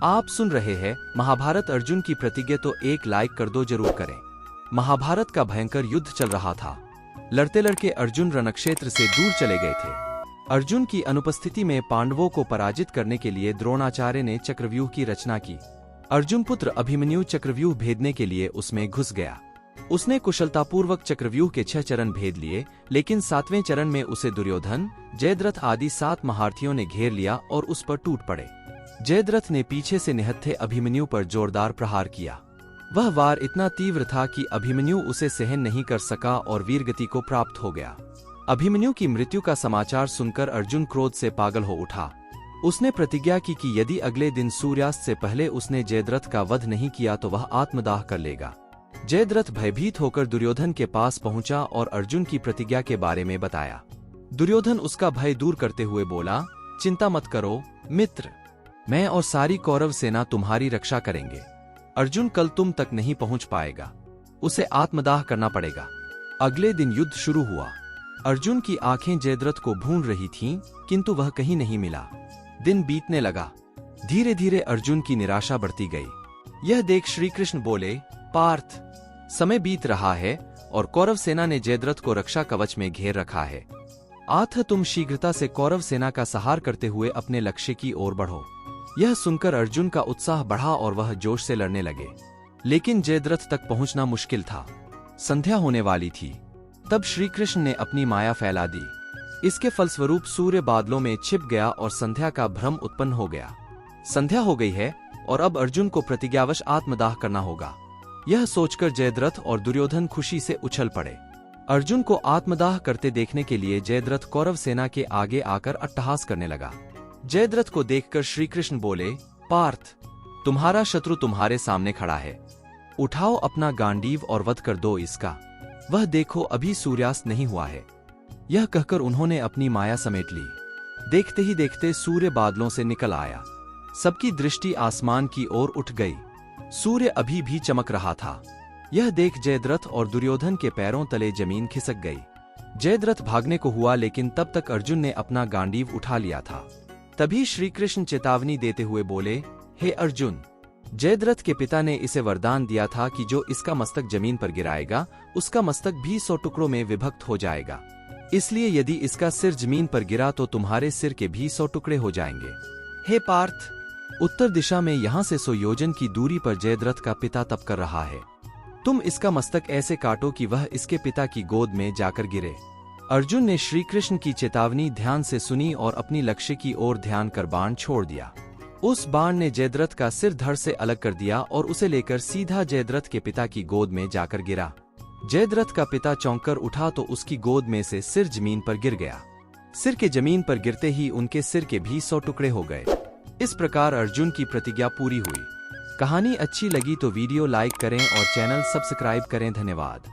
आप सुन रहे हैं महाभारत। अर्जुन की प्रतिज्ञा तो एक लाइक कर दो जरूर करें। महाभारत का भयंकर युद्ध चल रहा था। लड़ते लड़के अर्जुन रणक्षेत्र से दूर चले गए थे। अर्जुन की अनुपस्थिति में पांडवों को पराजित करने के लिए द्रोणाचार्य ने चक्रव्यूह की रचना की। अर्जुन पुत्र अभिमन्यु चक्रव्यूह भेदने के लिए उसमें घुस गया। उसने कुशलतापूर्वक चक्रव्यूह के 6 चरण भेद लिए, लेकिन 7वें चरण में उसे दुर्योधन, जयद्रथ आदि 7 महारथियों ने घेर लिया और उस पर टूट पड़े। जयद्रथ ने पीछे से निहत्थे अभिमन्यु पर जोरदार प्रहार किया। वह वार इतना तीव्र था कि अभिमन्यु उसे सहन नहीं कर सका और वीरगति को प्राप्त हो गया। अभिमन्यु की मृत्यु का समाचार सुनकर अर्जुन क्रोध से पागल हो उठा। उसने प्रतिज्ञा की कि यदि अगले दिन सूर्यास्त से पहले उसने जयद्रथ का वध नहीं किया तो वह आत्मदाह कर लेगा। जयद्रथ भयभीत होकर दुर्योधन के पास पहुंचा और अर्जुन की प्रतिज्ञा के बारे में बताया। दुर्योधन उसका भय दूर करते हुए बोला, चिंता मत करो मित्र, मैं और सारी कौरव सेना तुम्हारी रक्षा करेंगे। अर्जुन कल तुम तक नहीं पहुंच पाएगा, उसे आत्मदाह करना पड़ेगा। अगले दिन युद्ध शुरू हुआ। अर्जुन की आंखें जयद्रथ को ढूंढ रही थीं, किंतु वह कहीं नहीं मिला। दिन बीतने लगा। धीरे धीरे अर्जुन की निराशा बढ़ती गई। यह देख श्री कृष्ण बोले, पार्थ, समय बीत रहा है और कौरव सेना ने जयद्रथ को रक्षा कवच में घेर रखा है। अतः तुम शीघ्रता से कौरव सेना का सहार करते हुए अपने लक्ष्य की ओर बढ़ो। यह सुनकर अर्जुन का उत्साह बढ़ा और वह जोश से लड़ने लगे। लेकिन जयद्रथ तक पहुंचना मुश्किल था। संध्या होने वाली थी। तब श्री कृष्ण ने अपनी माया फैला दी। इसके फलस्वरूप सूर्य बादलों में छिप गया और संध्या का भ्रम उत्पन्न हो गया। संध्या हो गई है और अब अर्जुन को प्रतिज्ञावश आत्मदाह करना होगा। यह सोचकर जयद्रथ और दुर्योधन खुशी से उछल पड़े। अर्जुन को आत्मदाह करते देखने के लिए जयद्रथ कौरव सेना के आगे आकर अट्टहास करने लगा। जयद्रथ को देखकर श्री कृष्ण बोले, पार्थ, तुम्हारा शत्रु तुम्हारे सामने खड़ा है। उठाओ अपना गांडीव और वध कर दो इसका। वह देखो अभी सूर्यास्त नहीं हुआ है। यह कहकर उन्होंने अपनी माया समेट ली। देखते ही देखते सूर्य बादलों से निकल आया। सबकी दृष्टि आसमान की ओर उठ गई। सूर्य अभी भी चमक रहा था। यह देख जयद्रथ और दुर्योधन के पैरों तले जमीन खिसक गई। जयद्रथ भागने को हुआ, लेकिन तब तक अर्जुन ने अपना गांडीव उठा लिया था। तभी श्री कृष्ण चेतावनी देते हुए बोले, हे अर्जुन, जयद्रथ के पिता ने इसे वरदान दिया था कि जो इसका मस्तक जमीन पर गिराएगा उसका मस्तक भी 100 टुकड़ों में विभक्त हो जाएगा। इसलिए यदि इसका सिर जमीन पर गिरा तो तुम्हारे सिर के भी 100 टुकड़े हो जाएंगे। हे पार्थ, उत्तर दिशा में यहाँ से 100 योजन की दूरी पर जयद्रथ का पिता तप कर रहा है। तुम इसका मस्तक ऐसे काटो कि वह इसके पिता की गोद में जाकर गिरे। अर्जुन ने श्री कृष्ण की चेतावनी ध्यान से सुनी और अपनी लक्ष्य की ओर ध्यान कर बाण छोड़ दिया। उस बाण ने जयद्रथ का सिर धड़ से अलग कर दिया और उसे लेकर सीधा जयद्रथ के पिता की गोद में जाकर गिरा। जयद्रथ का पिता चौंक कर उठा तो उसकी गोद में से सिर जमीन पर गिर गया। सिर के जमीन पर गिरते ही उनके सिर के भी 100 टुकड़े हो गए। इस प्रकार अर्जुन की प्रतिज्ञा पूरी हुई। कहानी अच्छी लगी तो वीडियो लाइक करें और चैनल सब्सक्राइब करें। धन्यवाद।